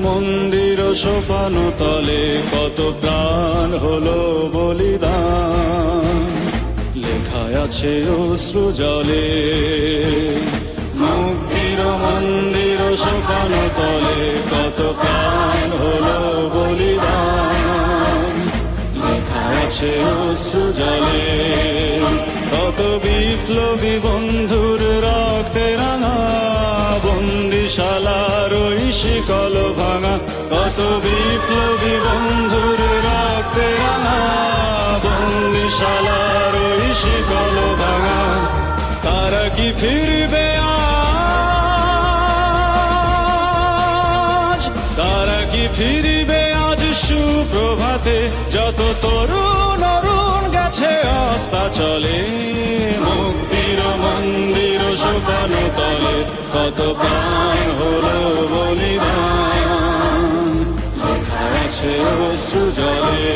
মন্দির সোপান তলে কত প্রাণ হলো বলিদান, লেখায় আছে অশ্রু জলে। মুক্তির মন্দির সোপান তলে কত প্রাণ হলো বলিদান, লেখায় আছে অশ্রু জলে। কত বিপ্লবী বন্ধুর রক্তে রাঙা বন্দিশালার ওই শিকল ভাঙা, কত বিপ্লবী বন্ধুর রক্তে রাঙা বন্দিশালার ওই শিকল ভাঙা। তারা কি ফিরবে আজ, তারা কি ফিরবে আজ সুপ্রভাতে, যত তরুণ অরুণ গেছে আস্থা চলে। মুক্তির মন্দির সোপান তলে কত প্রাণ হলো বলিদান, লেখা আছে অশ্রু জলে।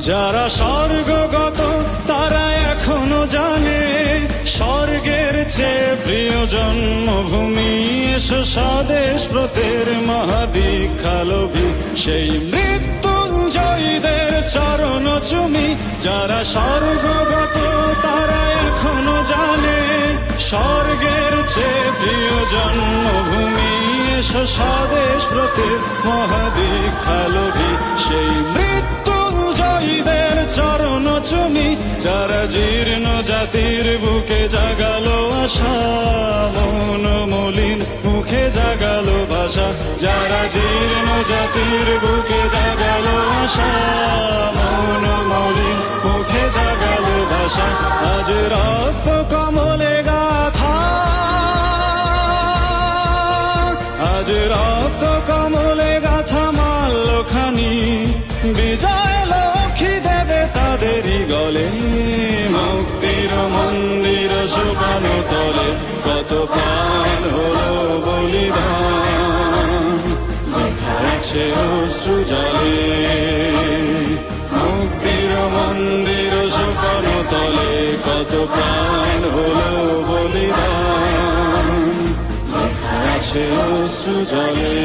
যারা স্বর্গগত তারা এখনো জানে, স্বর্গের চেয়ে প্রিয় জন্মভূমি। এসো স্বদেশ ব্রতের মহাদীক্ষালোভী, সেই মৃত্যুঞ্জয়ীদের চরণ চুমি। যারা স্বর্গগত তারা এখনো জানে, স্বর্গের চেয়ে প্রিয় জন্মভূমি। এসো স্বদেশ ব্রতের মহাদীক্ষালোভী, সেই মৃত্যুঞ্জয়ীদের চরণ চুমি। যারা জীর্ণ জাতির বুকে জাগালো আশা, মন মলিন মুখে জাগালো ভাষা। যারা জীর্ণ জাতির বুকে জাগালো আশা, মন মলিন মুখে জাগালো ভাষা। আজ রক্ত কমলে গাথা, আজ রক্ত কমলে গাথা মাল্যখানি, বিজয় লক্ষ্মী দেবে তাদেরই গলে। মুক্তির মন্দির সোপান তলে কত প্রাণ হলো বলিদান, লেখা আছে অশ্রু জলে। মুক্তির মন্দির সোপান তলে কত প্রাণ হলো বলিদান, লেখা আছে অশ্রু জলে।